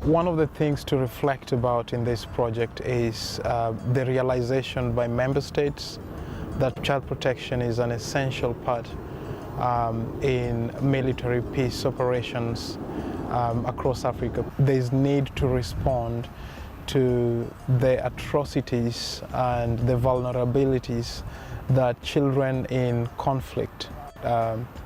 One of the things to reflect about in this project is the realization by member states that child protection is an essential part in military peace operations across Africa. There is need to respond to the atrocities and the vulnerabilities that children in conflict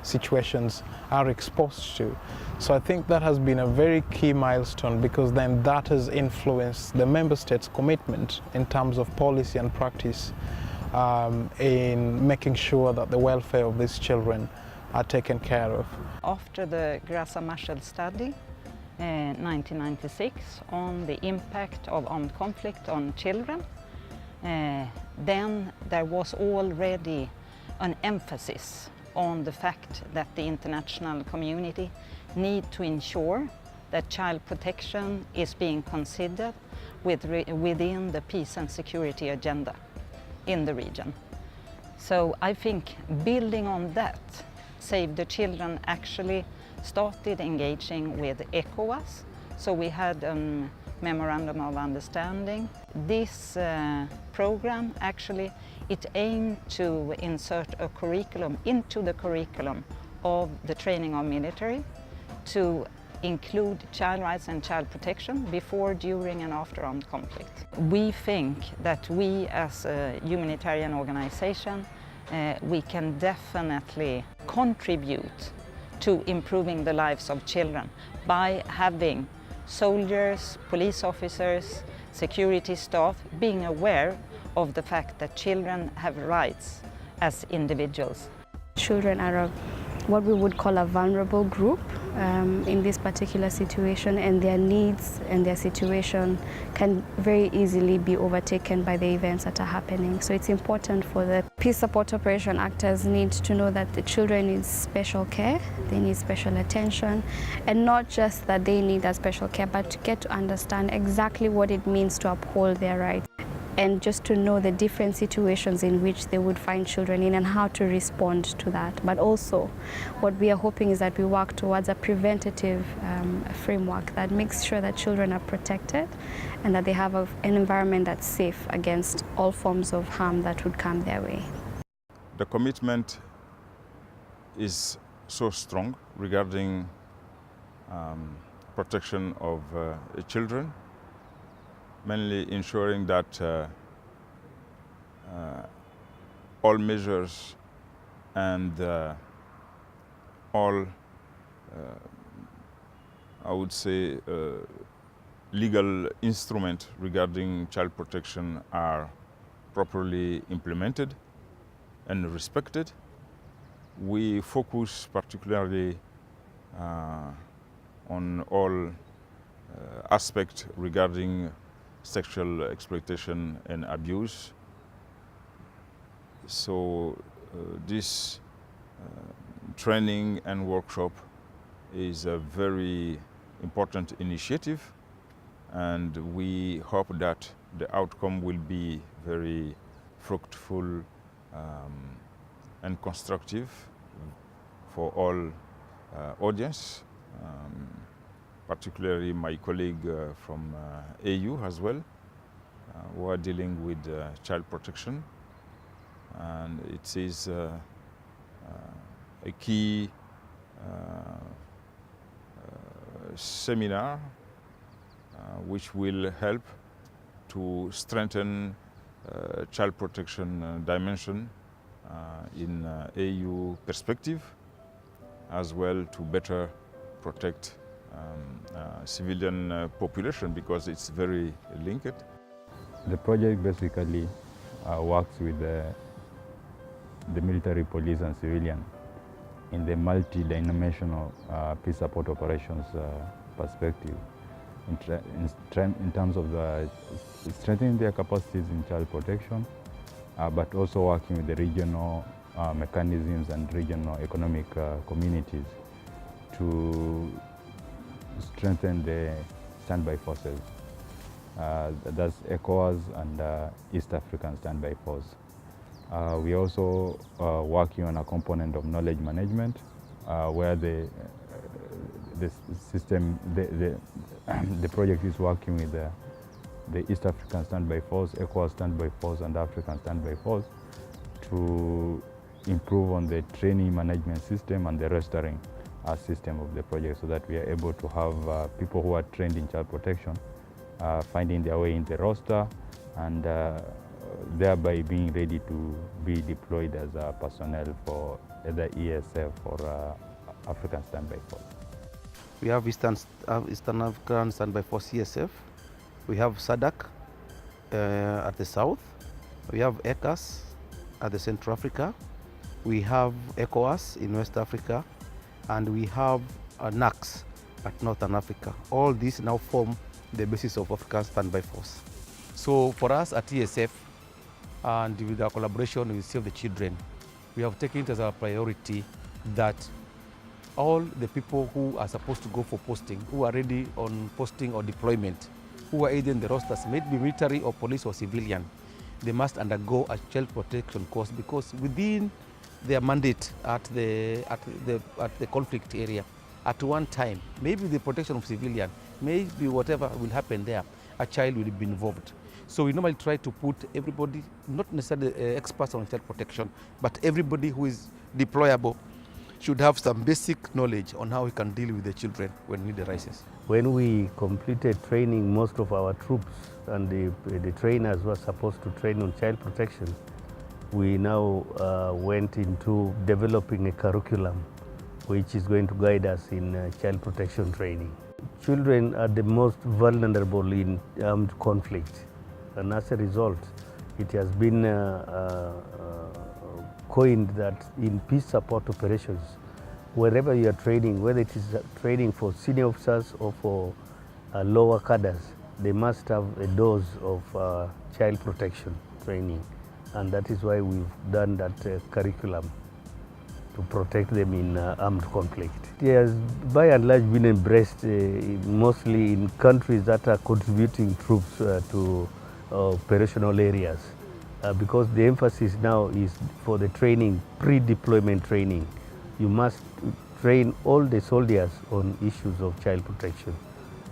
situations are exposed to. So I think that has been a very key milestone, because then that has influenced the member states' commitment in terms of policy and practice in making sure that the welfare of these children are taken care of. After the Grassa-Marshall study in 1996 on the impact of armed conflict on children, then there was already an emphasis on the fact that the international community need to ensure that child protection is being considered within the peace and security agenda in the region. So I think building on that, Save the Children actually started engaging with ECOWAS. So we had a memorandum of understanding. This program actually, it aimed to insert a curriculum into the curriculum of the training of military to include child rights and child protection before, during and after armed conflict. We think that we as a humanitarian organization, we can definitely contribute to improving the lives of children by having soldiers, police officers, security staff being aware of the fact that children have rights as individuals. Children are what we would call a vulnerable group in this particular situation, and their needs and their situation can very easily be overtaken by the events that are happening. So it's important for the peace support operation actors need to know that the children need special care, they need special attention, and not just that they need that special care, but to get to understand exactly what it means to uphold their rights, and just to know the different situations in which they would find children in and how to respond to that. But also, what we are hoping is that we work towards a preventative framework that makes sure that children are protected and that they have an environment that's safe against all forms of harm that would come their way. The commitment is so strong regarding protection of children, mainly ensuring that all measures and all, I would say, legal instruments regarding child protection are properly implemented and respected. We focus particularly on all aspects regarding sexual exploitation and abuse. So this training and workshop is a very important initiative, and we hope that the outcome will be very fruitful and constructive for all audience. Particularly my colleague from AU as well, who are dealing with child protection. And it is a key seminar which will help to strengthen child protection dimension in AU perspective, as well to better protect civilian population, because it's very linked. The project basically works with the military, police and civilian in the multi-dimensional peace support operations perspective in terms of strengthening their capacities in child protection, but also working with the regional mechanisms and regional economic communities to strengthen the standby forces. That's ECOWAS and East African standby force. We also working on a component of knowledge management, where the the system, the project is working with the East African Standby Force, ECOWAS Standby Force, and African Standby Force to improve on the training management system and the rostering system of the project, so that we are able to have people who are trained in child protection finding their way in the roster, and thereby being ready to be deployed as personnel for either ESF or African Standby Force. We have Eastern African Standby Force ESF. We have SADC at the south. We have ECAS at the Central Africa. We have ECOWAS in West Africa, and we have NACS at Northern Africa. All these now form the basis of African Standby Force. So for us at ESF, and with our collaboration with Save the Children, we have taken it as our priority that all the people who are supposed to go for posting, who are ready on posting or deployment, who are either in the rosters, may it be military or police or civilian, they must undergo a child protection course, because within their mandate at the conflict area, at one time, maybe the protection of civilian, maybe whatever will happen there, a child will be involved. So we normally try to put everybody, not necessarily experts on child protection, but everybody who is deployable should have some basic knowledge on how we can deal with the children when need arises. When we completed training, most of our troops and the trainers were supposed to train on child protection. We now went into developing a curriculum which is going to guide us in child protection training. Children are the most vulnerable in armed conflict, and as a result, it has been coined that in peace support operations, wherever you are training, whether it is training for senior officers or for lower cadres, they must have a dose of child protection training, and that is why we've done that curriculum to protect them in armed conflict. It has by and large been embraced mostly in countries that are contributing troops to operational areas, because the emphasis now is for the training, pre-deployment training. You must train all the soldiers on issues of child protection,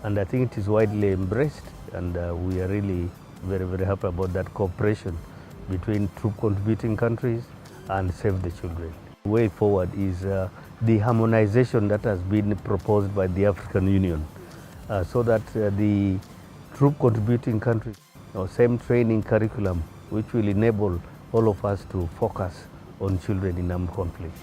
and I think it is widely embraced, and we are really very, very happy about that cooperation between troop contributing countries and Save the Children. The way forward is the harmonization that has been proposed by the African Union, so that the troop contributing countries same training curriculum which will enable all of us to focus on children in armed conflict.